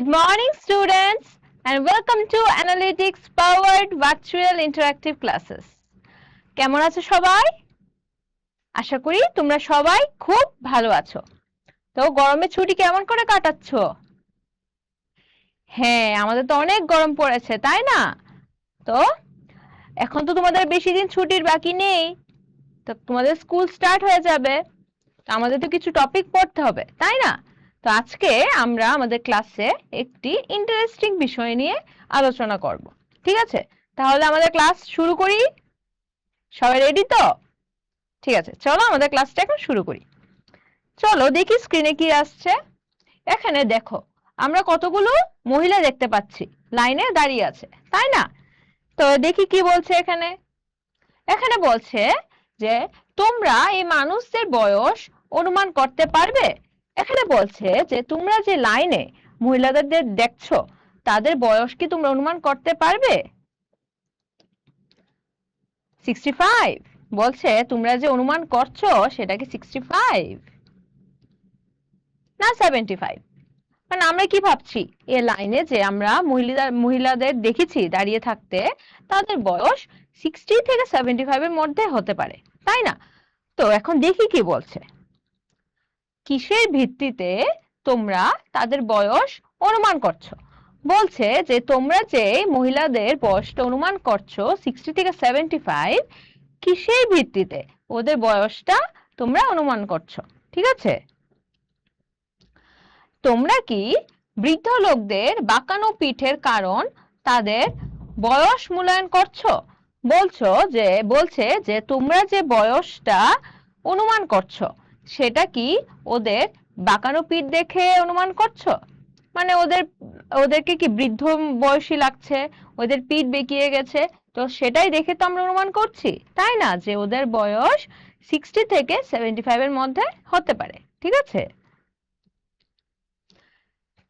Good morning, students, and welcome to Analytics Powered Virtual Interactive Classes. কেমন আছো সবাই? আশা করি তোমরা সবাই খুব ভালো আছো। তো গরমের ছুটি কেমন করে কাটাচ্ছো? হ্যাঁ, আমাদের তো অনেক গরম পড়েছে, তাই না? তো এখন তো তোমাদের বেশি দিন ছুটির বাকি নেই। তো তোমাদের স্কুল স্টার্ট হয়ে যাবে। আমাদের তো কিছু টপিক পড়তে হবে, তাই না? তো আজকে আমরা আমাদের ক্লাসে একটি ইন্টারেস্টিং বিষয় নিয়ে আলোচনা করব। ঠিক আছে, তাহলে আমাদের ক্লাস শুরু করি। সবাই রেডি তো? ঠিক আছে, চলো আমাদের ক্লাসটা এখন শুরু করি। চলো দেখি স্ক্রিনে কি আসছে। এখানে দেখো, আমরা কতগুলো মহিলা দেখতে পাচ্ছি, লাইনে দাঁড়িয়ে আছে, তাই না? তো দেখি কি বলছে এখানে। এখানে বলছে যে তোমরা এই মানুষদের বয়স অনুমান করতে পারবে। এখানে বলছে যে তোমরা যে লাইনে মহিলাদের দেখছো, তাদের বয়স কি তোমরা অনুমান করতে পারবে? 65 বলছে, তোমরা যে অনুমান করছো সেটা কি 65 না 75? মানে আমরা কি ভাবছি, এই লাইনে যে আমরা মহিলাদের দেখেছি দাঁড়িয়ে থাকতে, তাদের বয়স 60 থেকে 75 এর মধ্যে হতে পারে, তাই না? তো এখন দেখি কি বলছে। কিসের ভিত্তিতে তোমরা তাদের বয়স অনুমান করছো? বলছে যে তোমরা যে মহিলাদের বয়সটা অনুমান করছো 60 থেকে 75, কিসের ভিত্তিতে ওদের বয়সটা তোমরা অনুমান করছো? ঠিক আছে, তোমরা কি বৃদ্ধ লোকদের বাঁকানো পিঠের কারণ তাদের বয়স মূল্যায়ন করছো? বলছে যে তোমরা যে বয়সটা অনুমান করছো সেটা কি ওদের বাঁকানো পিঠ দেখে অনুমান করছো? মানে ওদেরকে কি বৃদ্ধ বয়সী লাগছে, ওদের পিঠ বেঁকিয়ে গেছে, তো সেটাই দেখে তো আমরা অনুমান করছি, তাই না, যে ওদের বয়স 60 থেকে 75 এর মধ্যে হতে পারে। ঠিক আছে,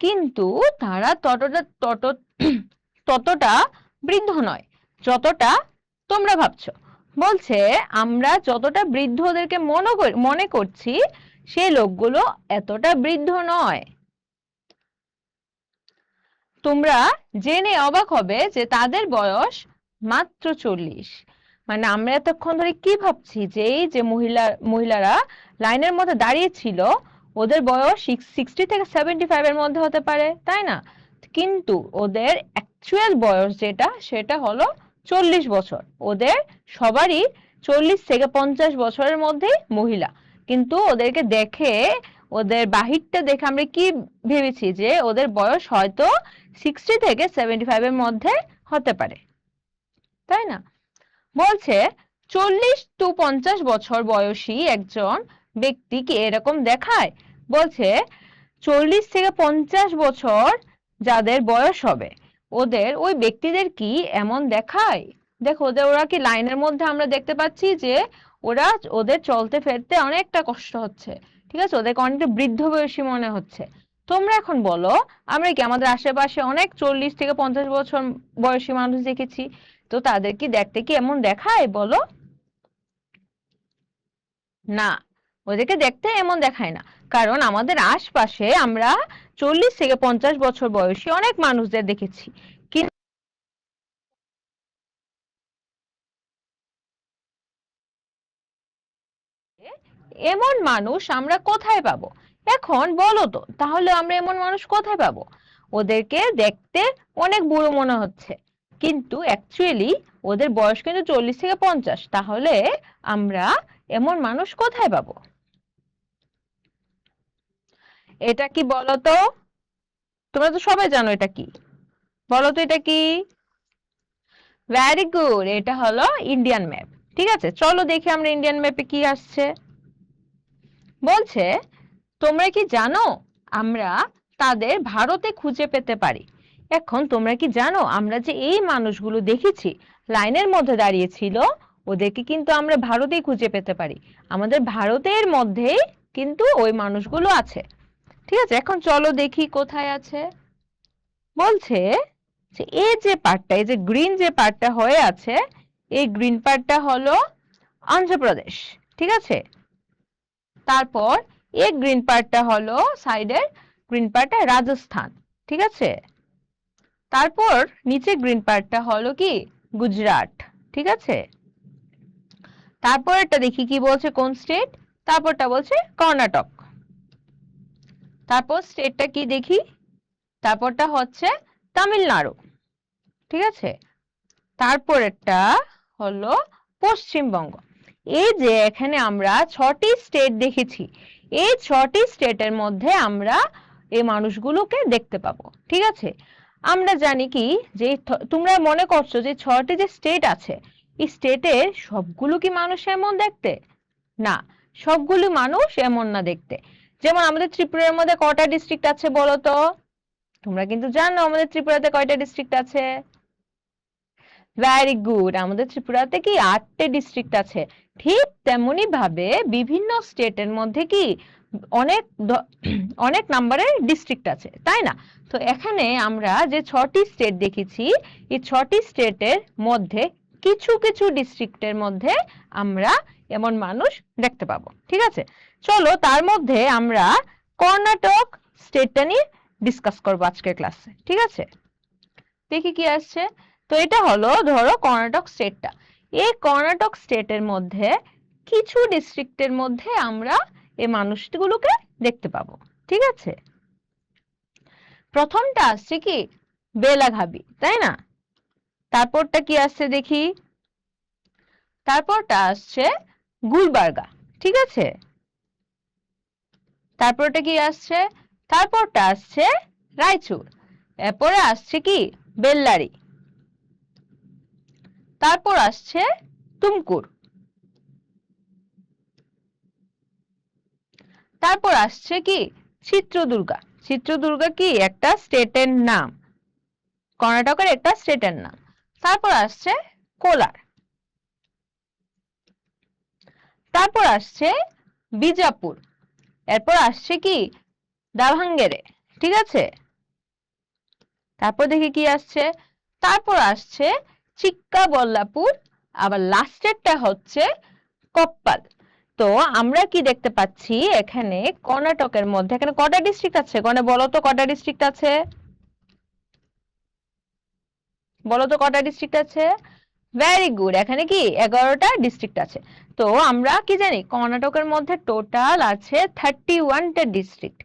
কিন্তু তারা ততটা বৃদ্ধ নয় যতটা তোমরা ভাবছো। বলছে আমরা যতটা বৃদ্ধ ওদেরকে মনে করছি, সেই লোকগুলো এতটা বৃদ্ধ নয়। তোমরা জেনে অবাক হবে যে তাদের বয়স মাত্র 40। মানে আমরা এতক্ষণ ধরে কি ভাবছি যে এই যে মহিলারা লাইনের মধ্যে দাঁড়িয়ে ছিল, ওদের বয়স 60 থেকে 75 এর মধ্যে হতে পারে, তাই না? কিন্তু ওদের অ্যাকচুয়াল বয়স সেটা হলো 40 বছর। ওদের সবারই 40 থেকে 50 বছরের মধ্যে মহিলা। কিন্তু ওদেরকে দেখে, ওদের বাহিরটা দেখে আমরা কি ভেবেছি যে ওদের বয়স হয়তো 60 থেকে 75 এর মধ্যে হতে পারে, তাই না? বলছে 40 to 50 বছর বয়সী একজন ব্যক্তিকে এরকম দেখায়। বলছে 40 থেকে 50 বছর যাদের বয়স হবে, ওই ব্যক্তিদের কি এমন দেখায়? দেখো ওরা কি লাইনের মধ্যে আমরা দেখতে পাচ্ছি যে ওদের চলতে ফিরতে অনেকটা কষ্ট হচ্ছে। ঠিক আছে, ওদেরকে অনেকটা বৃদ্ধ বয়সী মনে হচ্ছে। তোমরা এখন বলো, আমরা কি আমাদের আশেপাশে অনেক 40 থেকে 50 বছর বয়সী মানুষ দেখেছি, তো তাদের কি দেখতে কি এমন দেখায় বলো? না, ওদেরকে দেখতে এমন দেখায় না। কারণ আমাদের আশপাশে আমরা 40 থেকে 50 বছর বয়সী অনেক মানুষদের দেখেছি, কিন্তু এমন মানুষ আমরা কোথায় পাবো? এখন বলো তো, তাহলে আমরা এমন মানুষ কোথায় পাবো? ওদেরকে দেখতে অনেক বুড়ো মনে হচ্ছে, কিন্তু অ্যাকচুয়ালি ওদের বয়স কিন্তু 40 থেকে 50। তাহলে আমরা এমন মানুষ কোথায় পাবো? এটা কি বলো তো? তোমরা তো সবাই জানো এটা কি। বলো তো এটা কি? ভেরি গুড, এটা হলো ইন্ডিয়ান ম্যাপ। ঠিক আছে, চলো দেখি আমরা ইন্ডিয়ান ম্যাপে কি আসছে। বলছে তোমরা কি জানো আমরা তাদের ভারতে খুঁজে পেতে পারি। এখন তোমরা কি জানো আমরা যে এই মানুষগুলো দেখেছি লাইনের মধ্যে দাঁড়িয়ে ছিল, ওদেরকে কিন্তু আমরা ভারতেই খুঁজে পেতে পারি। আমাদের ভারতের মধ্যেই কিন্তু ওই মানুষগুলো আছে। ঠিক আছে, এখন চলো দেখি কোথায় আছে। বলছে যে এই যে পার্টটা, এই যে গ্রিন যে পার্টটা হয়ে আছে, এই গ্রিন পার্টটা হলো অন্ধ্রপ্রদেশ। ঠিক আছে, তারপর এই গ্রিন পার্টটা হলো সাইডের গ্রিন পার্টটা রাজস্থান। ঠিক আছে। তারপর নিচে গ্রিন পার্টটা হলো কি গুজরাট, ঠিক আছে। তারপরটা দেখি কি বলছে, কোন স্টেট, তারপরটা বলছে কর্ণাটক। তারপর স্টেটটা কি দেখি, তারপরটা হচ্ছে তামিলনাড়ু, ঠিক আছে। তারপরেরটা হলো পশ্চিমবঙ্গ। এই যে এখানে আমরা 6টি স্টেট দেখেছি, এই 6টি স্টেটের মধ্যে আমরা এই মানুষগুলোকে দেখতে পাবো, ঠিক আছে। আমরা জানি কি যে তোমরা মনে করছো যে 6টি যে স্টেট আছে, এই স্টেটের সবগুলো কি মানুষ এমন দেখতে? না, সবগুলো মানুষ এমন না দেখতে। যেমন আমাদের ত্রিপুরার মধ্যে কটা ডিস্ট্রিক্ট আছে বলো তো? তোমরা কিন্তু জানো আমাদের ত্রিপুরাতে কয়টা ডিস্ট্রিক্ট আছে। ভেরি গুড, আমাদের ত্রিপুরাতে কি 8টে ডিস্ট্রিক্ট আছে। ঠিক তেমনি ভাবে বিভিন্ন স্টেটের মধ্যে কি অনেক অনেক নাম্বারের ডিস্ট্রিক্ট আছে, তাই না? তো এখানে আমরা যে 6টি স্টেট দেখেছি, এই 6টি স্টেটের মধ্যে কিছু কিছু ডিস্ট্রিক্টের মধ্যে আমরা এমন মানুষ দেখতে পাবো, ঠিক আছে। চলো তার মধ্যে আমরা কর্ণাটক স্টেটটা নিয়ে ডিসকাস করবো আজকের ক্লাসে, ঠিক আছে। দেখি কি আসছে। তো এটা হলো ধরো কর্ণাটক স্টেটটা। এই কর্ণাটক স্টেটের মধ্যে কিছু ডিস্ট্রিক্টের মধ্যে আমরা এই মানুষগুলোকে দেখতে পাবো, ঠিক আছে। প্রথমটা আসছে কি বেলাঘাবি, তাই না? তারপরটা কি আসছে দেখি, তারপরটা আসছে গুলবার্গা, ঠিক আছে। তারপরটা কি আসছে, তারপরটা আসছে রায়চুর। এরপরে আসছে কি বেল্লারি। তারপর আসছে তুমকুর। তারপর আসছে কি চিত্রদুর্গা। চিত্রদুর্গা কি একটা স্টেটের নাম, কর্ণাটকের একটা স্টেটের নাম। তারপর আসছে কোলার। তারপর আসছে বিজাপুর। এরপর আসছে কি দাভাঙ্গেরে, ঠিক আছে। তারপর দেখি কি আসছে, তারপর আসছে চিক্কাবল্লাপুর। আবার লাস্টেরটা হচ্ছে কপ্পাল। তো আমরা কি দেখতে পাচ্ছি এখানে কর্ণাটকের মধ্যে এখানে কটা ডিস্ট্রিক্ট আছে, কোনে বলো তো কটা ডিস্ট্রিক্ট আছে, বলো তো কটা ডিস্ট্রিক্ট আছে। ভেরি গুড, এখানে কি 11টা ডিস্ট্রিক্ট আছে। তো আমরা কি জানি কর্ণাটকের মধ্যে টোটাল আছে 31টা ডিস্ট্রিক্ট।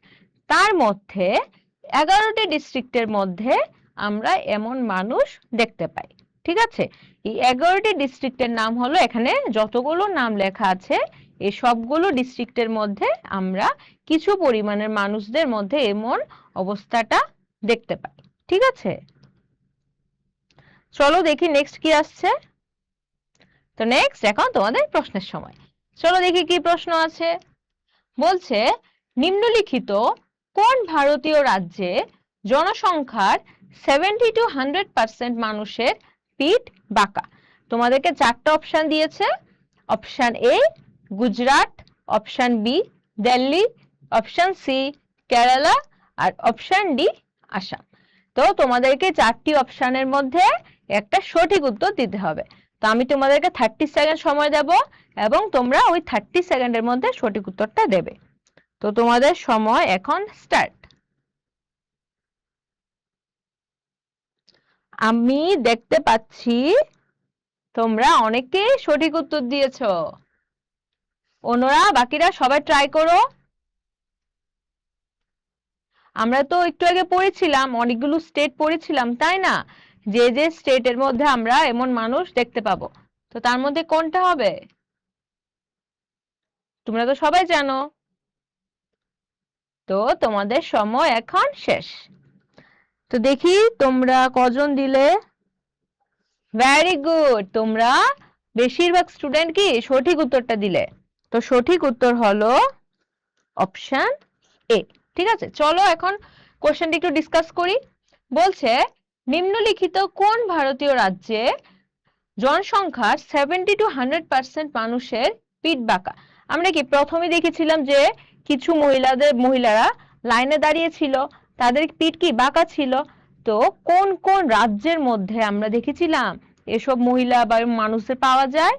তার মধ্যে 11টি ডিস্ট্রিক্টের মধ্যে আমরা এমন মানুষ দেখতে পাই, ঠিক আছে। এই 11টি ডিস্ট্রিক্টের নাম হলো, এখানে যতগুলো নাম লেখা আছে এই সবগুলো ডিস্ট্রিক্টের মধ্যে আমরা কিছু পরিমাণের মানুষদের মধ্যে এমন অবস্থাটা দেখতে পাই, ঠিক আছে। চলো দেখি নেক্সট কি আসছে। তো নেক্সট এখন তোমাদের প্রশ্নের সময়। চলো দেখি কি প্রশ্ন আছে। বলছে নিম্নলিখিত কোন ভারতীয় রাজ্যে জনসংখ্যার 70 to 100% মানুষের পিঠ বাঁকা? তোমাদেরকে 4টা অপশন দিয়েছে। Option A Gujarat, option B Delhi, option C Kerala, আর অপশন ডি আসাম। তো তোমাদেরকে 4টি অপশনের মধ্যে একটা সঠিক উত্তর দিতে হবে। তো আমি তোমাদেরকে 30 সেকেন্ড সময় দেব এবং তোমরা ওই 30 সেকেন্ডের মধ্যে সঠিক উত্তরটা দেবে। তো তোমাদের সময় এখন স্টার্ট। আমি দেখতে পাচ্ছি তোমরা অনেকে সঠিক উত্তর দিয়েছো। অন্যরা বাকিরা সবাই ট্রাই করো। আমরা তো একটু আগে পড়েছিলাম, অনেকগুলো স্টেট পড়েছিলাম, তাই না? যে যে স্টেটের মধ্যে আমরা এমন মানুষ দেখতে পাবো, তো তার মধ্যে কোনটা হবে তোমরা তো সবাই জানো। তো তোমাদের সময় এখন শেষ। তো দেখি তোমরা কজন দিলে। ভেরি গুড, তোমরা বেশিরভাগ স্টুডেন্ট কি সঠিক উত্তরটা দিলে। তো সঠিক উত্তর হলো অপশন এ, ঠিক আছে। চলো এখন কোশ্চেনটি একটু ডিসকাস করি। বলছে নিম্নলিখিত কোন ভারতীয় রাজ্যে জনসংখ্যার 70 to 100% মানুষের পিঠ বাঁকা? আমরা কি প্রথমে দেখেছিলাম যে কিছু মহিলারা লাইনে দাঁড়িয়ে ছিল, তাদের পিঠ কি বাঁকা ছিল। তো কোন কোন রাজ্যের মধ্যে আমরা দেখেছিলাম এসব মহিলা বা মানুষদের পাওয়া যায়,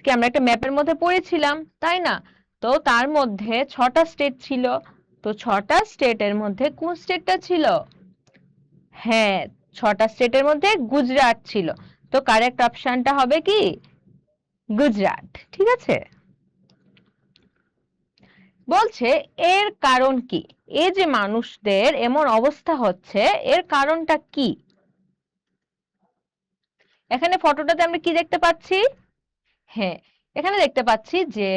কি আমরা একটা ম্যাপের মধ্যে পড়েছিলাম, তাই না? তো তার মধ্যে 6টা স্টেট ছিল। তো 6টা স্টেটের মধ্যে কোন স্টেটটা ছিল? হ্যাঁ, 6টা স্টেটের মধ্যে গুজরাট ছিল। তো কারেক্ট অপশনটা হবে কি গুজরাট। ঠিক আছে, বলছে এর কারণ কি? এই যে মানুষদের এমন অবস্থা হচ্ছে, এর কারণটা কি? এখানে ফটোটাতে আমরা কি দেখতে পাচ্ছি? হ্যাঁ, এখানে দেখতে পাচ্ছি যে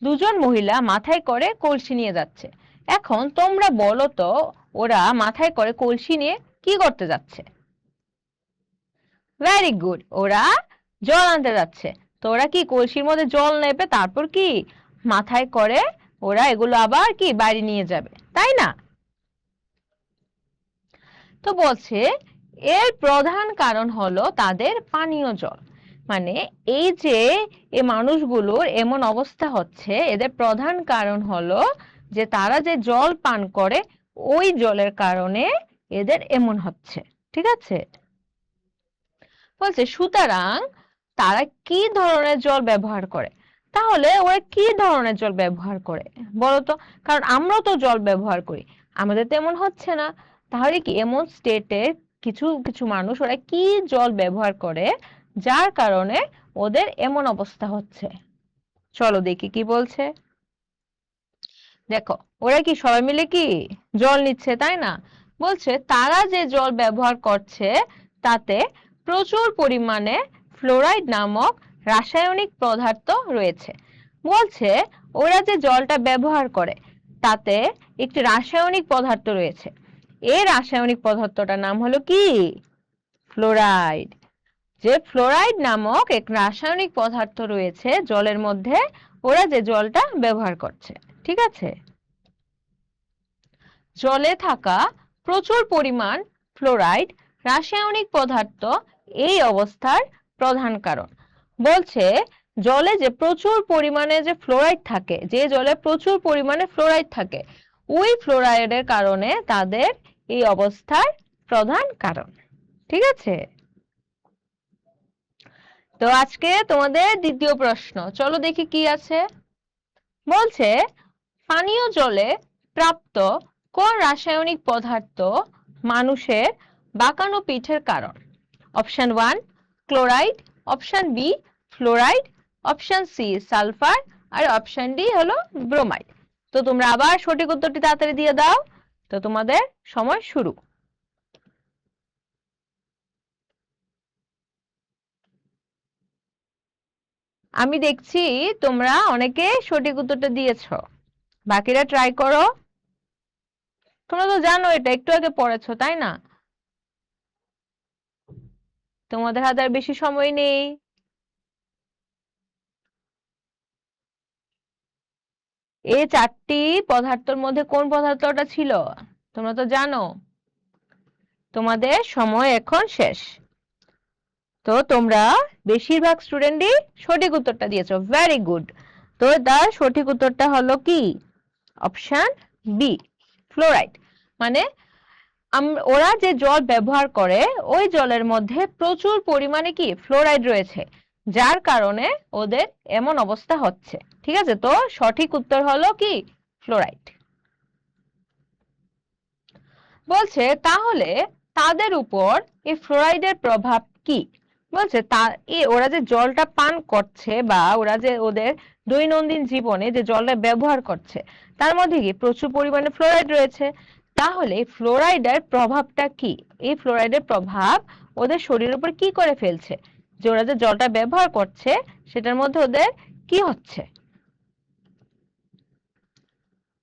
দুজন মহিলা মাথায় করে কলসি নিয়ে যাচ্ছে। এখন তোমরা বলো তো, ওরা মাথায় করে কলসি নিয়ে কি করতে যাচ্ছে? ভেরি গুড, ওরা জল আনতে যাচ্ছে। তো ওরা কি কলসির মধ্যে জল নেবে, তারপর কি মাথায় করে ওরা এগুলো আবার কি বাড়ি নিয়ে যাবে, তাই না? তো বলছে এর প্রধান কারণ হলো তাদের পানীয় জল। মানে এই যে এই মানুষগুলোর এমন অবস্থা হচ্ছে, এদের প্রধান কারণ হলো যে তারা যে জল পান করে ওই জলের কারণে এদের এমন হচ্ছে। ঠিক আছে, বলছে সুতরাং তারা কি ধরনের জল ব্যবহার করে? তাহলে ওরা কি ধরনের জল ব্যবহার করে বলতো? কারণ আমরাও তো জল ব্যবহার করি, আমাদের তো এমন হচ্ছে না। তাহলে কি এমন স্টেটে কিছু কিছু মানুষ ওরা কি জল ব্যবহার করে যার কারণে ওদের এমন অবস্থা হচ্ছে? চলো দেখি কি বলছে। দেখো, ওরা কি সবাই মিলে কি জল নিচ্ছে, তাই না? বলছে তারা যে জল ব্যবহার করছে তাতে প্রচুর পরিমাণে ফ্লোরাইড নামক রাসায়নিক পদার্থ রয়েছে। বলছে ওরা যে জলটা ব্যবহার করে তাতে একটি রাসায়নিক পদার্থ রয়েছে। এই রাসায়নিক পদার্থটার নাম হলো কি ফ্লোরাইড। যে ফ্লোরাইড নামক এক রাসায়নিক পদার্থ রয়েছে জলের মধ্যে, ওরা যে জলটা ব্যবহার করছে। ঠিক আছে, জলে থাকা প্রচুর পরিমাণ ফ্লোরাইড রাসায়নিক পদার্থ এই অবস্থার প্রধান কারণ। বলছে জলে যে প্রচুর পরিমাণে যে ফ্লোরাইড থাকে, যে জলে প্রচুর পরিমাণে ফ্লোরাইড থাকে, ওই ফ্লোরাইডের কারণে তাদের এই অবস্থার প্রধান কারণ। ঠিক আছে, তো আজকে তোমাদের দ্বিতীয় প্রশ্ন, চলো দেখি কি আছে। বলছে পানীয় জলে প্রাপ্ত কোন রাসায়নিক পদার্থ মানুষের বাঁকানো পিঠের কারণ? Option 1 chloride, option B fluoride, option C sulphur, আর অপশন ডি হলো ব্রোমাইড। তো তোমরা আবার সঠিক উত্তরটি তাড়াতাড়ি দিয়ে দাও। তো তোমাদের সময় শুরু। আমি দেখছি তোমরা অনেকে সঠিক উত্তরটা দিয়েছো, বাকিরা ট্রাই করো। তোমরা তো জানো, এটা একটু আগে পড়েছো, তাই না? তোমাদের হাতে আর বেশি সময় নেই। এই 4টি পদার্থের মধ্যে কোন পদার্থটা ছিল তোমরা তো জানো। তোমাদের সময় এখন শেষ। তো তোমরা বেশিরভাগ স্টুডেন্টই সঠিক উত্তরটা দিয়েছো, ভেরি গুড। তো তার সঠিক উত্তরটা হলো কি অপশন বি ফ্লোরাইড। মানে ওরা যে জল ব্যবহার করে ওই জলের মধ্যে প্রচুর পরিমাণে কি ফ্লোরাইড রয়েছে, যার কারণে ওদের এমন অবস্থা হচ্ছে। ঠিক আছে, তো সঠিক উত্তর হলো কি ফ্লোরাইড। বলছে তাহলে তাদের উপর এই ফ্লোরাইডের প্রভাব কি? বলছে ওরা যে জলটা পান করছে বা ওরা যে ওদের দৈনন্দিন জীবনে যে জলটা ব্যবহার করছে তার মধ্যে কি প্রচুর পরিমাণে ফ্লোরাইড রয়েছে। তাহলে ফ্লোরাইডের প্রভাবটা কি? এই ফ্লোরাইডের প্রভাব ওদের শরীরের উপর কি করে ফেলছে? যে ওরা যে জলটা ব্যবহার করছে সেটার মধ্যে ওদের কি হচ্ছে?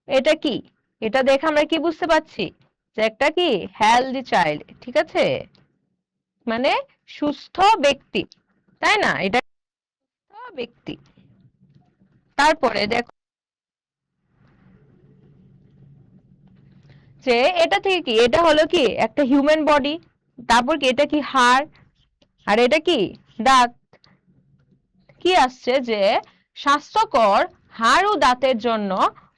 এটা কি? এটা দেখে আমরা কি বুঝতে পারছি? যে একটা কি হেলদি চাইল্ড। ঠিক আছে, মানে সুস্থ ব্যক্তি, তাই না? এটা সুস্থ ব্যক্তি। তারপরে দেখো যে এটা থেকে কি, এটা হলো কি একটা হিউম্যান বডি। তারপর কি এটা কি হাড়, আর এটা কি দাঁত। কি আসছে যে স্বাস্থ্যকর হাড় ও দাঁতের জন্য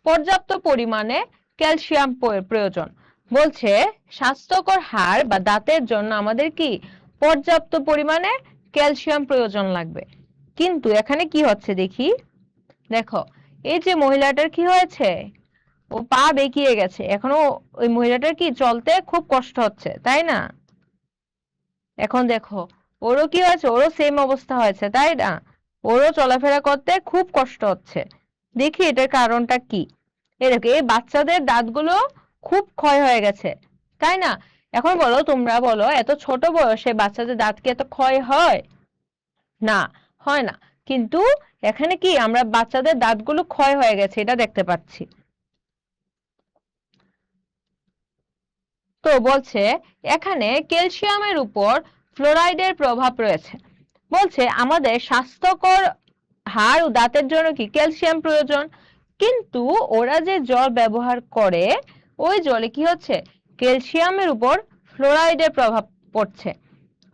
পর্যাপ্ত পরিমাণে ক্যালসিয়াম প্রয়োজন। বলছে স্বাস্থ্যকর হাড় বা দাঁতের জন্য আমাদের কি পর্যাপ্ত পরিমাণে ক্যালসিয়াম প্রয়োজন লাগবে। কিন্তু এখানে কি হচ্ছে দেখি, দেখো এই যে মহিলাটার কি হয়েছে, ও পা বেঁকিয়ে গেছে, এখনো ওই মহিলাটার কি চলতে খুব কষ্ট হচ্ছে, তাই না? এখন দেখো ওরও কি হয়েছে, ওরও সেম অবস্থা হয়েছে, তাই না? ওরও চলাফেরা করতে খুব কষ্ট হচ্ছে। দেখি এটার কারণটা কি। এই দেখো এই বাচ্চাদের দাঁতগুলো খুব ক্ষয় হয়ে গেছে, তাই না? এখন বলো, তোমরা বলো, এত ছোট বয়সে বাচ্চাদের দাঁত কি এত ক্ষয় হয়? না, হয় না। কিন্তু এখানে কি আমরা বাচ্চাদের দাঁতগুলো ক্ষয় হয়ে গেছে এটা দেখতে পাচ্ছি। তো বলছে এখানে ক্যালসিয়ামের উপর ফ্লোরাইডের প্রভাব রয়েছে। বলছে আমাদের স্বাস্থ্যকর হাড় ও দাঁতের জন্য কি ক্যালসিয়াম প্রয়োজন, কিন্তু ওরা যে জল ব্যবহার করে ওই জলে কি হচ্ছে, ক্যালসিয়ামের উপর ফ্লোরাইডের প্রভাব পড়ছে।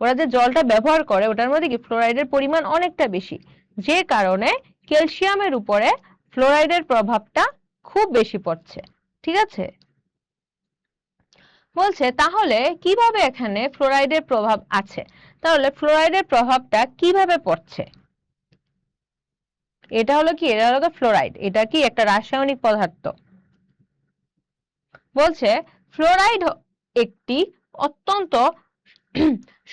ওরা যে জলটা ব্যবহার করে ওটার মধ্যে কি ফ্লোরাইডের পরিমাণ অনেকটা বেশি, যে কারণে ক্যালসিয়ামের উপরে ফ্লোরাইডের প্রভাবটা খুব বেশি পড়ছে। ঠিক আছে, বলছে তাহলে কিভাবে এখানে ফ্লোরাইডের প্রভাব আছে, তাহলে ফ্লোরাইডের প্রভাবটা কিভাবে পড়ছে। এটা হলো কি, এটা হলো ফ্লোরাইড, এটা কি একটা রাসায়নিক পদার্থ। বলছে ফ্লোরাইড একটি অত্যন্ত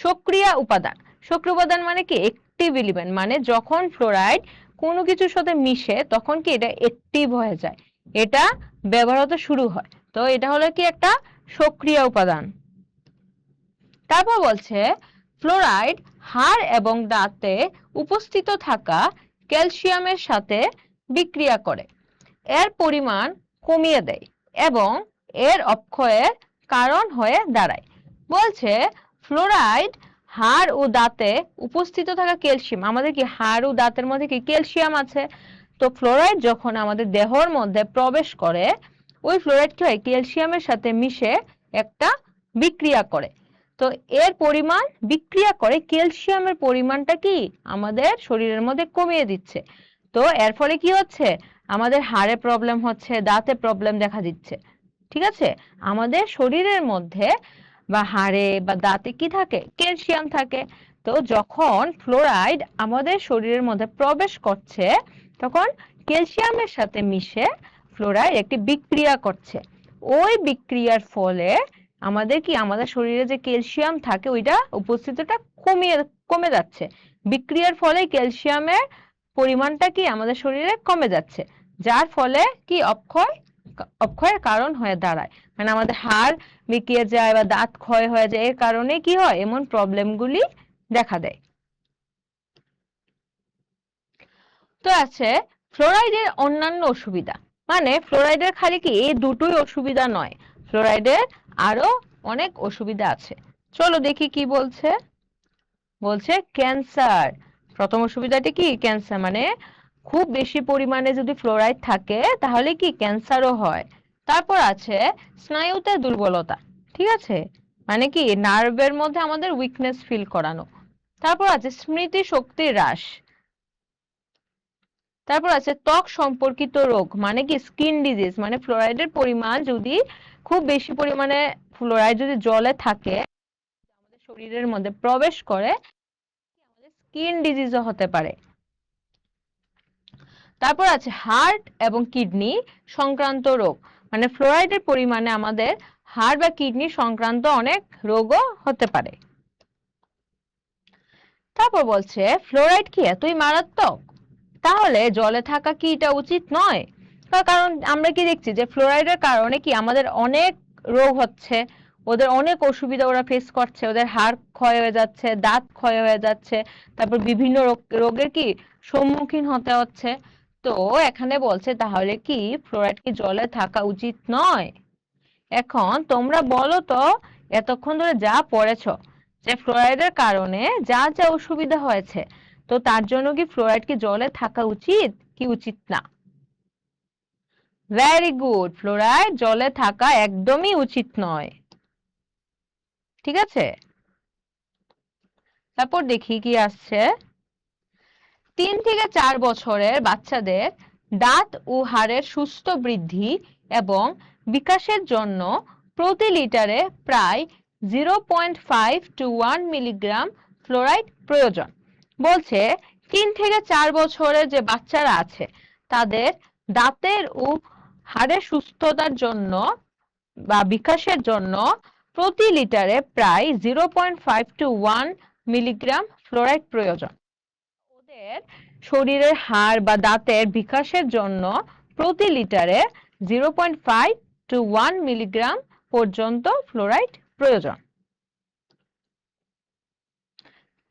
সক্রিয় উপাদান। সক্রিয় উপাদান মানে কি, অ্যাক্টিভ এলিমেন্ট, মানে যখন ফ্লোরাইড কোনো কিছুর সাথে মিশে তখন কি এটা অ্যাক্টিভ হয়ে যায়, এটা ব্যবহার হতে শুরু হয়। তো এটা হলো কি একটা সক্রিয় উপাদান। তারপর বলছে ফ্লোরাইড হাড় এবং দাঁতে উপস্থিত থাকা ক্যালসিয়ামের সাথে বিক্রিয়া করে এর পরিমাণ কমিয়ে দেয় এবং এর অক্ষয়ের কারণ হয়ে দাঁড়ায়। বলছে ফ্লোরাইড হাড় ও দাঁতে উপস্থিত থাকা ক্যালসিয়াম, আমাদের কি হাড় ও দাঁতের মধ্যে কি ক্যালসিয়াম আছে, তো ফ্লোরাইড যখন আমাদের দেহের মধ্যে প্রবেশ করে ওই ফ্লোরাইড কি হয়, ক্যালসিয়ামের সাথে মিশে একটা বিক্রিয়া করে। তো এর পরিমাণ বিক্রিয়া করে ক্যালসিয়ামের পরিমাণটা কি আমাদের শরীরের মধ্যে কমিয়ে দিচ্ছে। তো এর ফলে কি হচ্ছে, আমাদের হাড়ে প্রবলেম হচ্ছে, দাঁতে প্রবলেম দেখা দিচ্ছে। ঠিক আছে, আমাদের শরীরের মধ্যে বা হাড়ে বা দাঁতে কি থাকে, ক্যালসিয়াম থাকে। তো যখন ফ্লোরাইড আমাদের শরীরের মধ্যে প্রবেশ করছে তখন ক্যালসিয়ামের সাথে মিশে ফ্লোরাইড একটি বিক্রিয়া করছে। ওই বিক্রিয়ার ফলে আমাদের কি, আমাদের শরীরে যে ক্যালসিয়াম থাকে ওইটা উপস্থিতিটা কমে যাচ্ছে। বিক্রিয়ার ফলে ক্যালসিয়ামের পরিমাণটা কি আমাদের শরীরে কমে যাচ্ছে, যার ফলে কি অক্ষয়ের কারণ হয়ে দাঁড়ায়, মানে আমাদের হাড় বেঁকিয়ে যায় বা দাঁত ক্ষয় হয়ে যায়, এর কারণে কি হয়, এমন প্রবলেমগুলি দেখা দেয়। তো আছে ফ্লোরাইডের অন্যান্য অসুবিধা, মানে ফ্লোরাইডের খালি কি এই দুটোই অসুবিধা নয়, ফ্লোরাইডের আরো অনেক অসুবিধা আছে। চলো দেখি কি বলছে। বলছে ক্যান্সার, প্রথম অসুবিধাটি কি, ক্যান্সার, মানে খুব বেশি পরিমাণে যদি ফ্লোরাইড থাকে তাহলে কি ক্যান্সারও হয়। তারপর আছে স্নায়ুতে দুর্বলতা, ঠিক আছে, মানে কি নার্ভের মধ্যে আমাদের উইকনেস ফিল করানো। তারপর আছে স্মৃতি শক্তির হ্রাস। তারপর আছে ত্বক সম্পর্কিত রোগ, মানে কি স্কিন ডিজিজ, মানে ফ্লোরাইডের পরিমাণ যদি খুব বেশি পরিমাণে ফ্লোরাইড যদি জলে থাকে আমাদের শরীরের মধ্যে প্রবেশ করে আমাদের স্কিন ডিজিজও হতে পারে। তারপর আছে হার্ট এবং কিডনি সংক্রান্ত রোগ, মানে ফ্লোরাইডের পরিমাণে আমাদের হার্ট বা কিডনি সংক্রান্ত অনেক রোগও হতে পারে। তারপর বলছে ফ্লোরাইড কি এতই মারাত্মক, তাহলে জলে থাকা কি এটা উচিত নয়? তার কারণ আমরা কি দেখছি যে ফ্লোরাইডের কারণে কি আমাদের অনেক রোগ হচ্ছে, ওদের অনেক অসুবিধা ওরা ফেস করছে, ওদের হাড় ক্ষয় হয়ে যাচ্ছে, দাঁত ক্ষয় হয়ে যাচ্ছে, তারপর বিভিন্ন রোগের কি সম্মুখীন হতে হচ্ছে। তো এখানে বলছে তাহলে কি ফ্লোরাইড কি জলে থাকা উচিত নয়? এখন তোমরা বলো তো, এতক্ষণ ধরে যা পড়েছো যে ফ্লোরাইডের কারণে যা যা অসুবিধা হয়েছে, তো তার জন্য কি ফ্লোরাইড কি জলে থাকা উচিত কি উচিত না? ভেরি গুড, ফ্লোরাইড জলে থাকা একদমই উচিত নয়। ঠিক আছে, তারপর দেখি কি আসছে। 3 থেকে 4 বছরের বাচ্চাদের দাঁত ও হাড়ের সুস্থ বৃদ্ধি এবং বিকাশের জন্য প্রতি লিটারে প্রায় 0.5 to 1 মিলিগ্রাম ফ্লোরাইড প্রয়োজন। বলছে 3 থেকে 4 বছরের যে বাচ্চারা আছে তাদের দাঁতের ও হাড়ের সুস্থতার জন্য বা বিকাশের জন্য প্রতি লিটারে প্রায় 0.5 to 1 মিলিগ্রাম ফ্লোরাইড প্রয়োজন। ওদের শরীরের হাড় বা দাঁতের বিকাশের জন্য প্রতি লিটারে 0.5 to 1 মিলিগ্রাম পর্যন্ত ফ্লোরাইড প্রয়োজন।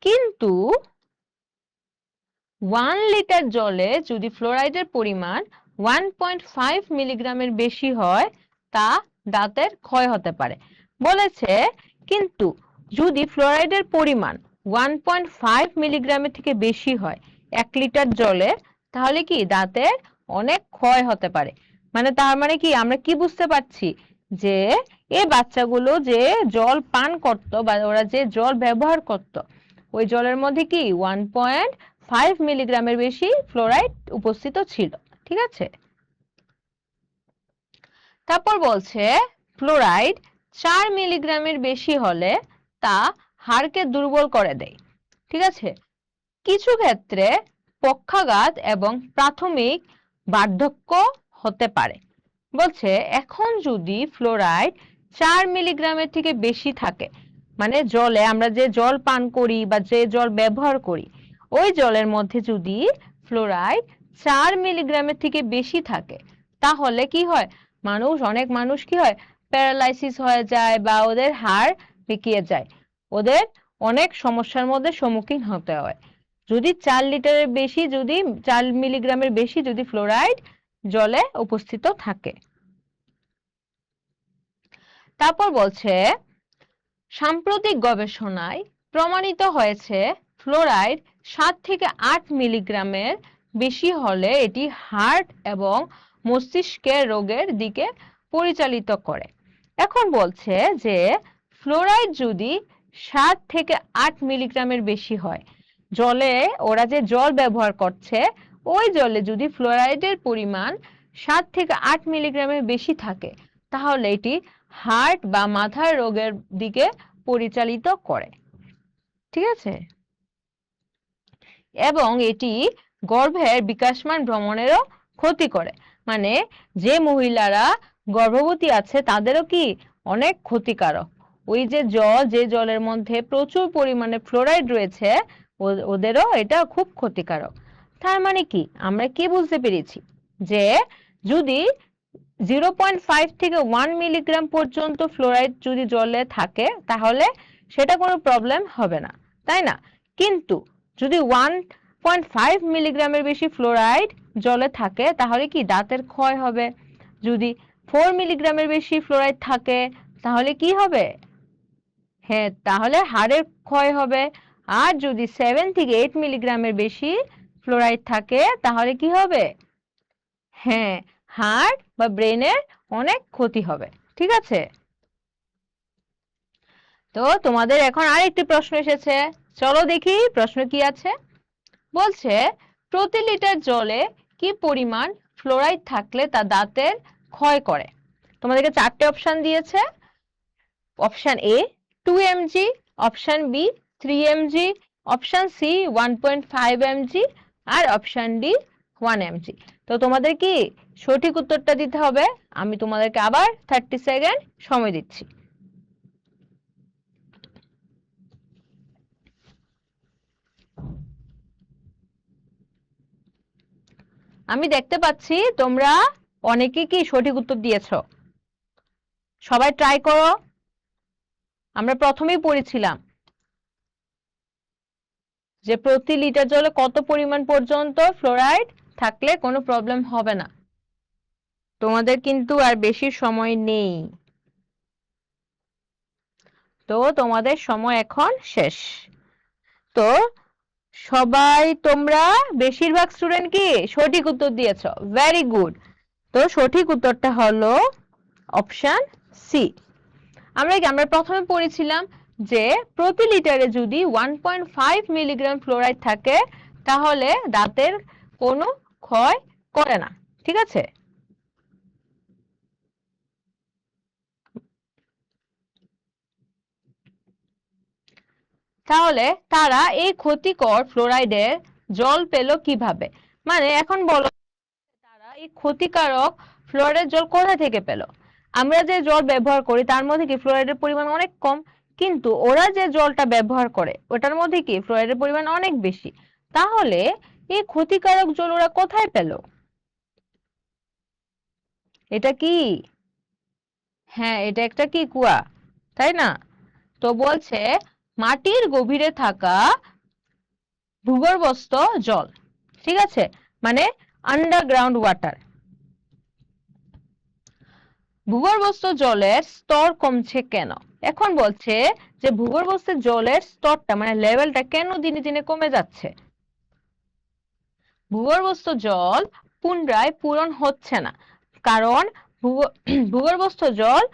কিন্তু 1 লিটার জলে যদি ফ্লোরাইডের পরিমাণ 1.5 মিলিগ্রামের বেশি হয় তা দাঁতের ক্ষয় হতে পারে। বলেছে কিন্তু যদি ফ্লোরাইডের পরিমাণ 1.5 মিলিগ্রামের থেকে বেশি হয় 1 লিটার জলে, তাহলে কি দাঁতের অনেক ক্ষয় হতে পারে। মানে তার মানে কি আমরা কি বুঝতে পারছি যে এই বাচ্চাগুলো যে জল পান করত বা ওরা যে জল ব্যবহার করত ওই জলের মধ্যে কি 1.5 মিলিগ্রামের বেশি ফ্লোরাইড উপস্থিত ছিল। ঠিক আছে, তারপর বলছে ফ্লোরাইড 4 মিলিগ্রামের বেশি হলে তা হাড়কে দুর্বল করে দেয়। ঠিক আছে, কিছু ক্ষেত্রে পক্ষাঘাত এবং প্রাথমিক বার্ধক্য হতে পারে। বলছে এখন যদি ফ্লোরাইড 4 মিলিগ্রামের থেকে বেশি থাকে, মানে জলে আমরা যে জল পান করি বা যে জল ব্যবহার করি ওই জলের মধ্যে যদি ফ্লোরাইড 4 মিলিগ্রামের থেকে বেশি থাকে, তাহলে কি হয় অনেক মানুষ কি হয় প্যারালাইসিস হয়ে যায় বা ওদের হাড় বেঁকিয়ে যায়, ওদের অনেক সমস্যার মধ্যে সম্মুখীন হতে হয় যদি 4 লিটারের বেশি যদি 4 মিলিগ্রামের বেশি যদি ফ্লোরাইড জলে উপস্থিত থাকে। তারপর বলছে সাম্প্রতিক গবেষণায় প্রমাণিত হয়েছে ফ্লোরাইড 7 থেকে 8 মিলিগ্রামের বেশি হলে এটি হার্ট এবং মস্তিষ্কের রোগের দিকে পরিচালিত করে। এখন বলছে যে ফ্লোরাইড যদি 7 থেকে 8 মিলিগ্রামের বেশি হয়, জলে ওরা যে জল ব্যবহার করছে ওই জলে যদি ফ্লোরাইডের পরিমাণ 7 থেকে 8 মিলিগ্রামের বেশি থাকে, তাহলে এটি হার্ট বা মাথার রোগের দিকে পরিচালিত করে। ঠিক আছে, এবং এটি গর্ভের বিকাশমান ভ্রমণেরও ক্ষতি করে। মানে যে মহিলারা গর্ভবতী আছে তাদেরও কি অনেক ক্ষতিকারক। ওই যে জলের মধ্যে প্রচুর পরিমাণে ফ্লোরাইড রয়েছে ওদেরও এটা খুব ক্ষতিকারক। তার মানে কি আমরা কি বুঝতে পেরেছি যে যদি 0.5 থেকে 1 মিলিগ্রাম পর্যন্ত ফ্লোরাইড যদি জলে থাকে তাহলে সেটা কোনো প্রবলেম হবে না, তাই না? কিন্তু যদি 1.5 মিলিগ্রামের বেশি ফ্লোরাইড জলে থাকে তাহলে কি দাঁতের ক্ষয় হবে। যদি 4 মিলিগ্রামের বেশি ফ্লোরাইড থাকে তাহলে কি হবে? হ্যাঁ, তাহলে হাড়ের ক্ষয় হবে। আর যদি 7 থেকে 8 মিলিগ্রামের বেশি ফ্লোরাইড থাকে তাহলে কি হবে? হ্যাঁ, হার্ট বা ব্রেনের অনেক ক্ষতি হবে। ঠিক আছে, তো তোমাদের এখন আরেকটি প্রশ্ন এসেছে, চলো দেখি প্রশ্ন কি আছে। বলছে প্রতি লিটার জলে কি পরিমাণ ফ্লোরাইড থাকলে তা দাঁতের ক্ষয় করে? তোমাদেরকে 4টে অপশন দিয়েছে। Option A 2 mg, option B 3 mg, option C 1.5 mg আর অপশন ডি 1 mg। তো তোমাদের কি সঠিক উত্তরটা দিতে হবে। আমি তোমাদেরকে আবার 30 সেকেন্ড সময় দিচ্ছি। আমি দেখতে পাচ্ছি তোমরা অনেকে কি সঠিক উত্তর দিয়েছো। সবাই ট্রাই করো। আমরা প্রথমেই পড়েছিলাম যে প্রতি লিটার জলে কত পরিমাণ পর্যন্ত ফ্লোরাইড থাকলে কোনো প্রবলেম হবে না। তোমাদের কিন্তু আর বেশি সময় নেই, তো তোমাদের সময় এখন শেষ। তো সবাই তোমরা বেশিরভাগ স্টুডেন্ট কি সঠিক উত্তর দিয়েছো, ভেরি গুড। তো সঠিক উত্তরটা হলো অপশন সি। আমরা প্রথমে পড়েছিলাম যে প্রতি লিটারে যদি 1.5 মিলিগ্রাম ফ্লোরাইড থাকে তাহলে দাঁতের কোনো ক্ষয় করে না। ঠিক আছে, তাহলে তারা এই ক্ষতিকর ফ্লোরাইডের জল পেল কিভাবে? মানে এখন বলো তারা এই ক্ষতিকারক ফ্লোরাইডের জল কোথা থেকে পেল? আমরা যে জল ব্যবহার করি তার মধ্যে কি ফ্লোরাইডের পরিমাণ অনেক কম, কিন্তু ওরা যে জলটা ব্যবহার করে ওটার মধ্যে কি ফ্লোরাইডের পরিমাণ অনেক বেশি। তাহলে এই ক্ষতিকারক জল ওরা কোথায় পেল? এটা কি? হ্যাঁ, এটা একটা কি কুয়া, তাই না? তো বলছে মাটির গভীরে থাকা ভূগর্ভস্থ জল, ঠিক আছে, মানে আন্ডারগ্রাউন্ড ওয়াটার। ভূগর্ভস্থ জলের স্তর কমছে কেন? এখন বলছে যে ভূগর্ভস্থ জলের স্তরটা মানে লেভেলটা কেন দিনে দিনে কমে যাচ্ছে। ভূগর্ভস্থ জল পুনরায় পূরণ হচ্ছে না, কারণ ভূগর্ভস্থ জল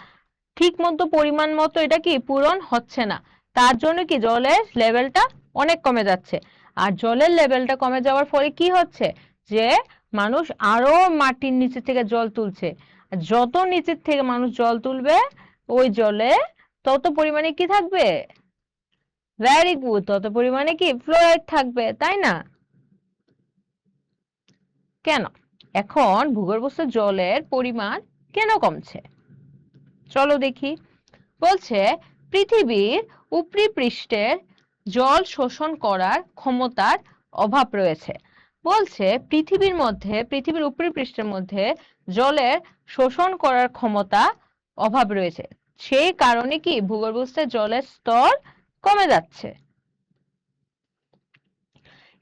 ঠিক মতো পরিমাণ মতো এটা কি পূরণ হচ্ছে না। তার জন্য কি জলের লেভেলটা অনেক কমে যাচ্ছে। আর জলের লেভেলটা কমে যাওয়ার ফলে কি হচ্ছে, যে মানুষ আরো মাটির নিচে থেকে জল তুলছে। যত নিচের থেকে মানুষ জল তুলবে ওই জলে তত পরিমাণে কি থাকবে? ভেরি গুড, তত পরিমাণে কি ফ্লোরাইড থাকবে, তাই না? কেন এখন ভূগর্ভস্থ জলের পরিমাণ কেন কমছে? চলো দেখি। বলছে পৃথিবীর উপরিপৃষ্ঠের জল শোষণ করার ক্ষমতার অভাব রয়েছে। বলছে পৃথিবীর উপরিপৃষ্ঠের মধ্যে জলের শোষণ করার ক্ষমতা অভাব রয়েছে, সেই কারণে কি ভূগর্ভস্থ জলের স্তর কমে যাচ্ছে।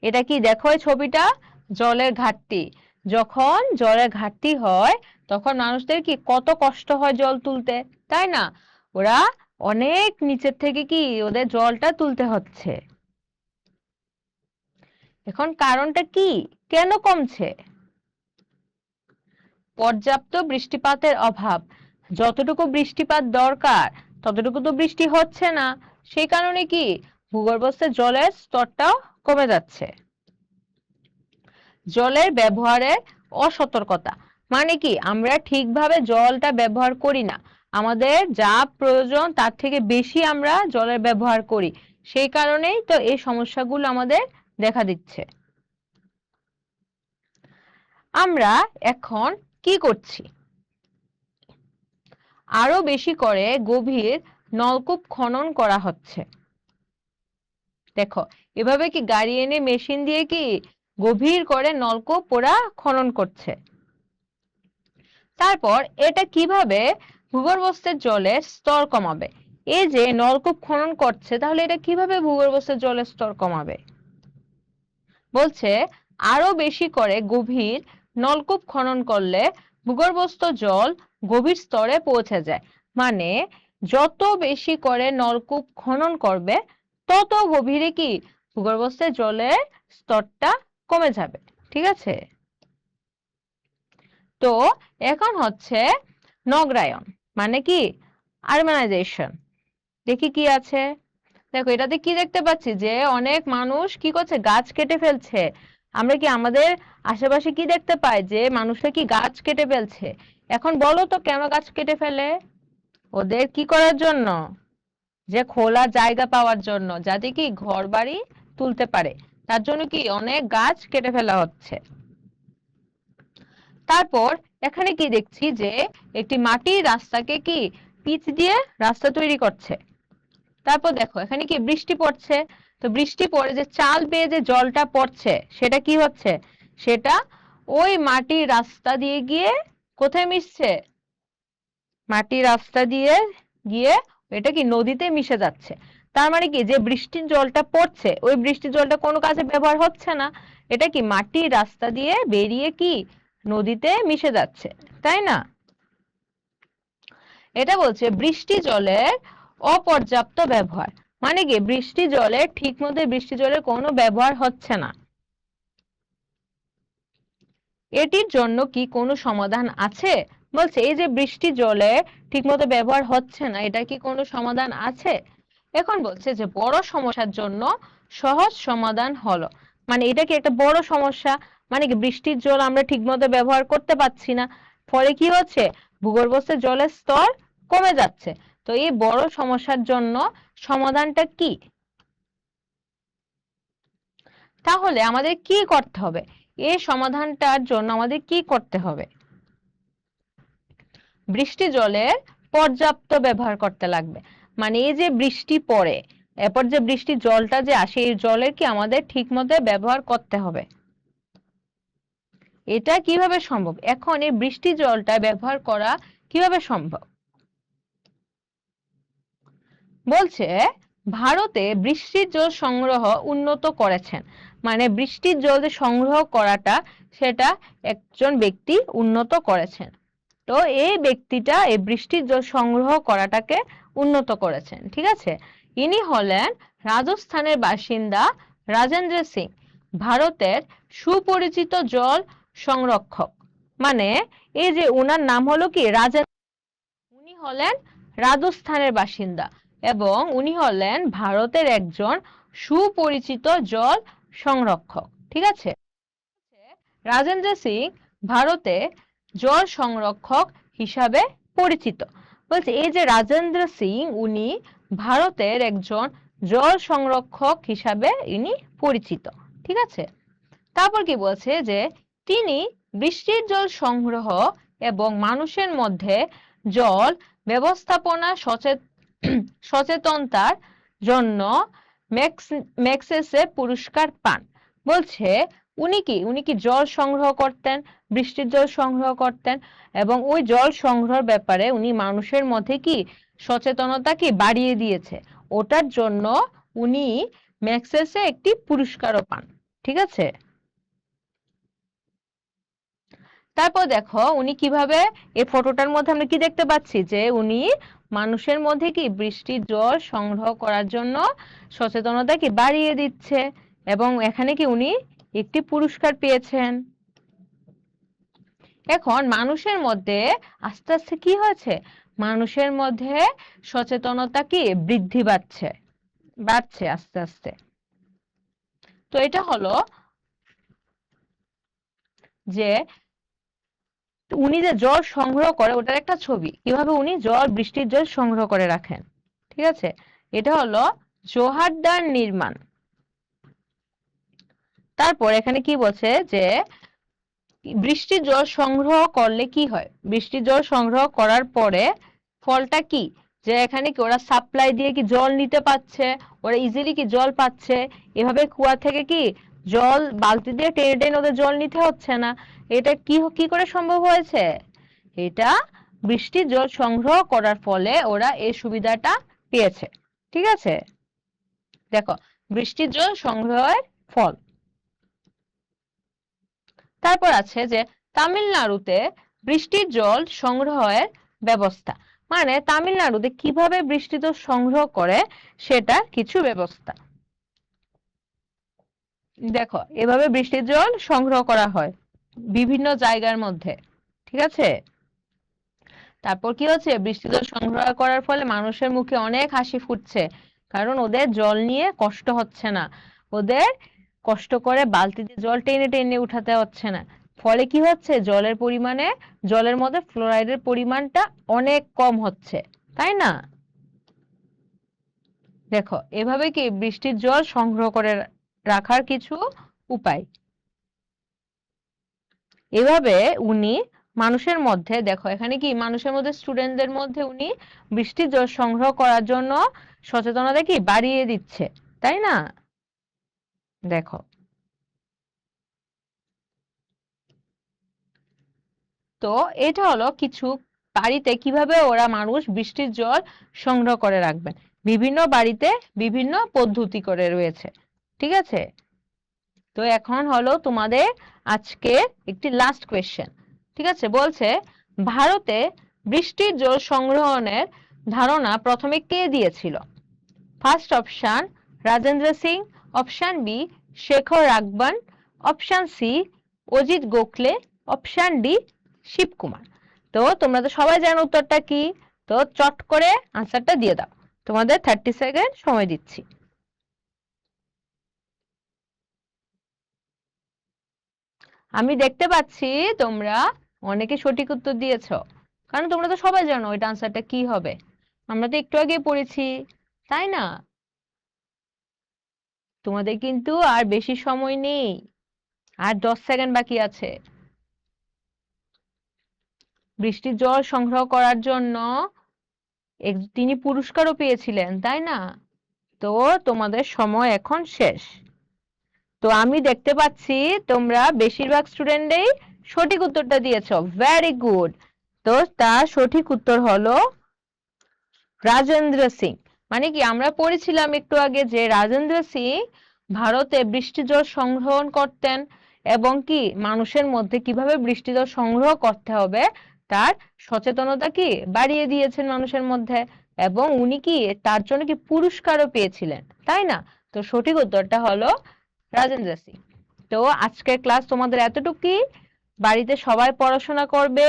এটা কি দেখো এই ছবিটা, জলের ঘাটতি। যখন জলের ঘাটতি হয় তখন মানুষদের কি কত কষ্ট হয় জল তুলতে, তাই না? ওরা অনেক নিচের থেকে কি ওদের জলটা তুলতে হচ্ছে। এখন কারণটা কি, কেন কমছে? পর্যাপ্ত বৃষ্টিপাতের অভাব। যতটুকু বৃষ্টিপাত দরকার ততটুকু তো বৃষ্টি হচ্ছে না, সেই কারণে কি ভূগর্ভস্থ জলের স্তরটাও কমে যাচ্ছে। জলের ব্যবহারের অসতর্কতা, মানে কি আমরা ঠিকভাবে জলটা ব্যবহার করি না, আমাদের যা প্রয়োজন তার থেকে বেশি আমরা জলের ব্যবহার করি, সেই কারণেই তো এই সমস্যাগুলো আমাদের দেখা দিচ্ছে। আমরা এখন কি করছি? আরো বেশি করে গভীর নলকূপ খনন করা হচ্ছে। দেখো এভাবে কি গাড়ি এনে মেশিন দিয়ে কি গভীর করে নলকূপ ওরা খনন করছে। তারপর এটা কিভাবে ভূগর্ভস্থের জলের স্তর কমাবে? এই যে নলকূপ খনন করছে তাহলে এটা কিভাবে ভূগর্ভস্থের জলের স্তর কমাবে? বলছে আরো বেশি করে গভীর নলকূপ খনন করলে ভূগর্ভস্থ জল গভীর স্তরে পৌঁছে যায়। মানে যত বেশি করে নলকূপ খনন করবে তত গভীরে কি ভূগর্ভস্থ জলের স্তরটা কমে যাবে, ঠিক আছে? তো এখন হচ্ছে নগরায়ন, মানে কি আরবানাইজেশন। দেখি কি আছে। দেখো এটাতে কি দেখতে পাচ্ছি, যে অনেক মানুষ কি করছে, গাছ কেটে ফেলছে। আমরা কি আমাদের আশেপাশে কি দেখতে পাই, যে মানুষরা কি গাছ কেটে ফেলছে। এখন বলো তো কেন গাছ কেটে ফেলে? ওদের কি করার জন্য? যে খোলা জায়গা পাওয়ার জন্য, যাতে কি ঘর বাড়ি তুলতে পারে, তার জন্য কি অনেক গাছ কেটে ফেলা হচ্ছে। তারপর এখানে কি দেখছি, যে একটি মাটির রাস্তাকে কি পিচ দিয়ে রাস্তা তৈরি করছে। তারপর দেখো এখানে কি বৃষ্টি পড়ছে, তো বৃষ্টি পড়ে যে চাল বেয়ে যে জলটা পড়ছে সেটা কি হচ্ছে, সেটা ওই মাটির রাস্তা দিয়ে গিয়ে কোথায় মিশছে? মাটির রাস্তা দিয়ে গিয়ে এটা কি নদীতে মিশে যাচ্ছে। তার মানে কি যে বৃষ্টির জলটা পড়ছে ওই বৃষ্টির জলটা কোনো কাজে ব্যবহার হচ্ছে না, এটা কি মাটির রাস্তা দিয়ে বেরিয়ে কি নদীতে মিশে যাচ্ছে, তাই না? এটা বলছে বৃষ্টি জলের অপর্যাপ্ত ব্যবহার, মানে কি বৃষ্টি জলের ঠিক মতো বৃষ্টি জলের কোনো ব্যবহার হচ্ছে না। এটির জন্য কি কোনো সমাধান আছে? বলছে এই যে বৃষ্টি জলে ঠিকমতো ব্যবহার হচ্ছে না, এটা কি কোনো সমাধান আছে? এখন বলছে যে বড় সমস্যার জন্য সহজ সমাধান হলো, মানে এটা কি একটা বড় সমস্যা, মানে কি বৃষ্টির জল আমরা ঠিকমতো ব্যবহার করতে পারছি না, ফলে কি হচ্ছে ভূগর্ভস্থ জলের স্তর কমে যাচ্ছে। তো এই বড় সমস্যার জন্য সমাধানটা কি? তাহলে আমাদের কি করতে হবে? এই সমাধানটার জন্য আমাদের কি করতে হবে? বৃষ্টি জলের পর্যাপ্ত ব্যবহার করতে লাগবে। মানে এই যে বৃষ্টি পড়ে, এরপর যে বৃষ্টির জলটা যে আসে, এই জলের কি আমাদের ঠিক মতো ব্যবহার করতে হবে। এটা কিভাবে সম্ভব? এখন এই বৃষ্টি জলটা ব্যবহার করা কিভাবে সম্ভব? বলছে ভারতে বৃষ্টির জল সংগ্রহ উন্নত করেছেন। মানে বৃষ্টির জল যে সংগ্রহ করাটা, সেটা একজন ব্যক্তি উন্নত করেছেন। তো এই ব্যক্তিটা এই বৃষ্টির জল সংগ্রহ করাটাকে উন্নত করেছেন, ঠিক আছে। ইনি হলেন রাজস্থানের বাসিন্দা রাজেন্দ্র সিং, ভারতের সুপরিচিত জল সংরক্ষক। মানে এই যে ওনার নাম হলো কি রাজেন্দ্র, উনি হলেন রাজস্থানের বাসিন্দা এবং উনি হলেন ভারতের একজন সুপরিচিত জল সংরক্ষক, ঠিক আছে। রাজেন্দ্র সিং ভারতে জল সংরক্ষক হিসাবে পরিচিত। বলছে এই যে রাজেন্দ্র সিং, উনি ভারতের একজন জল সংরক্ষক হিসাবে ইনি পরিচিত, ঠিক আছে। তারপর কি বলছে যে তিনি বৃষ্টির জল সংগ্রহ এবং মানুষের মধ্যে জল ব্যবস্থাপনা সচেতনতার জন্য ম্যাগসেসে পুরস্কার পান। বলছে উনি কি জল সংগ্রহ করতেন, বৃষ্টির জল সংগ্রহ করতেন, এবং ওই জল সংগ্রহের ব্যাপারে উনি মানুষের মধ্যে কি সচেতনতা কি বাড়িয়ে দিয়েছে, ওটার জন্য উনি ম্যাগসেসে একটি পুরস্কারও পান, ঠিক আছে। তারপর দেখো উনি কিভাবে, এই ফটোটার মধ্যে আমরা কি দেখতে পাচ্ছি যে উনি মানুষের মধ্যে কি বৃষ্টির জল সংগ্রহ করার জন্য সচেতনতা কি বাড়িয়ে দিচ্ছে, এবং এখানে কি উনি একটি পুরস্কার পেয়েছেন। এখন মানুষের মধ্যে আস্তে আস্তে কি হয়েছে, মানুষের মধ্যে সচেতনতা কি বৃদ্ধি বাড়ছে আস্তে আস্তে। তো এটা হলো যে উনি যে জল সংগ্রহ করে ওটার একটা ছবি, কিভাবে উনি বৃষ্টির জল সংগ্রহ করে রাখেন, ঠিক আছে। এটা হলো জোহারদার নির্মাণ। তারপর এখানে কি বলছে যে বৃষ্টির জল সংগ্রহ করলে কি হয়, বৃষ্টির জল সংগ্রহ করার পরে ফলটা কি, যে এখানে কি ওরা সাপ্লাই দিয়ে কি জল নিতে পারছে, ওরা ইজিলি কি জল পাচ্ছে, এভাবে কুয়া থেকে কি জল বালতি দিয়ে টেনে টেনে ওদের জল নিতে হচ্ছে না। এটা কি করে সম্ভব হয়েছে? এটা বৃষ্টির জল সংগ্রহ করার ফলে ওরা এই সুবিধাটা পেয়েছে, ঠিক আছে। দেখো বৃষ্টির জল সংগ্রহের ফল। তারপর আছে যে তামিলনাড়ুতে বৃষ্টির জল সংগ্রহের ব্যবস্থা। মানে তামিলনাড়ুতে কিভাবে বৃষ্টির জল সংগ্রহ করে সেটা কিছু ব্যবস্থা। দেখো এভাবে বৃষ্টির জল সংগ্রহ করা হয় বিভিন্ন জায়গার মধ্যে, ঠিক আছে। তারপর কি হচ্ছে, বৃষ্টির জল সংগ্রহ করার ফলে মানুষের মুখে অনেক হাসি ফুটছে, কারণ ওদের জল নিয়ে কষ্ট হচ্ছে না, ওদের কষ্ট করে বালতিতে জল টেনে টেনে উঠাতে হচ্ছে না। ফলে কি হচ্ছে, জলের মধ্যে ফ্লোরাইডের পরিমাণটা অনেক কম হচ্ছে, তাই না। দেখো এভাবে কি বৃষ্টির জল সংগ্রহ করে রাখার কিছু উপায়। এভাবে উনি মানুষের মধ্যে, দেখো এখানে কি মানুষের মধ্যে, স্টুডেন্টদের মধ্যে উনি বৃষ্টির জল সংগ্রহ করার জন্য সচেতনতা কি বাড়িয়ে দিচ্ছে, তাই না। দেখো তো এটা হলো কিছু বাড়িতে কিভাবে ওরা মানুষ বৃষ্টির জল সংগ্রহ করে রাখবেন। বিভিন্ন বাড়িতে বিভিন্ন পদ্ধতি করে রয়েছে, ঠিক আছে। তো এখন হলো তোমাদের আজকে একটি লাস্ট কোয়েশ্চেন, ঠিক আছে। বলছে ভারতে বৃষ্টির জল সংগ্রহণের ধারণা প্রথমে কে দিয়েছিল? First option Rajendra Singh, option B Shekhar Raghavan, option C Ajit Gokhale, option D Shivakumar. তো তোমরা তো সবাই জানো উত্তরটা কি, তো চট করে আনসারটা দিয়ে দাও, তোমাদের 30 সেকেন্ড সময় দিচ্ছি। আমি দেখতে পাচ্ছি তোমরা অনেকে সঠিক উত্তর দিয়েছো, কারণ তোমরা তো সবাই জানো এটা আনসারটা কি হবে, আমরা তো একটু আগে পড়েছি, তাই না। তোমাদের কিন্তু আর বেশি সময় নেই, আর 10 সেকেন্ড বাকি আছে। বৃষ্টির জল সংগ্রহ করার জন্য তিনি পুরস্কারও পেয়েছিলেন, তাই না? তো তোমাদের সময় এখন শেষ। তো আমি দেখতে পাচ্ছি তোমরা বেশিরভাগ স্টুডেন্টই সঠিক উত্তরটা দিয়েছো, ভেরি গুড। তো তার সঠিক উত্তর হলো রাজেন্দ্র সিং। মানে কি আমরা পড়েছিলাম একটু আগে যে রাজেন্দ্র সিং ভারতে বৃষ্টিজল সংগ্রহণ করতেন এবং কি মানুষের মধ্যে কিভাবে বৃষ্টিজল সংগ্রহ করতে হবে তার সচেতনতা কি বাড়িয়ে দিয়েছেন মানুষের মধ্যে, এবং উনি কি তার জন্য কি পুরস্কারও পেয়েছিলেন, তাই না? তো সঠিক উত্তরটা হলো রাজেন্দ্র সিং। তো আজকের ক্লাস তোমাদের এতটুকুই। বাড়িতে সবাই পড়াশোনা করবে,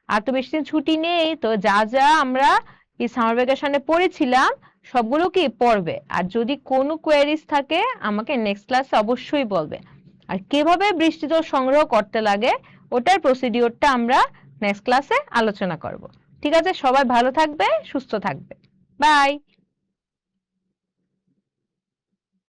আর তো বেশি দিন ছুটি নেই, তো যা যা আমরা এই সামার ভ্যাকেশনে পড়েছিলাম সবগুলো কি পড়বে। আর যদি কোনো কোয়েরিজ থাকে আমাকে নেক্সট ক্লাসে অবশ্যই বলবে। আর কিভাবে বৃষ্টিজল সংগ্রহ করতে লাগে ওটার প্রসিডিওরটা আমরা নেক্সট ক্লাসে আলোচনা করব। ঠিক আছে, সবাই ভালো থাকবে, সুস্থ থাকবে। বাই।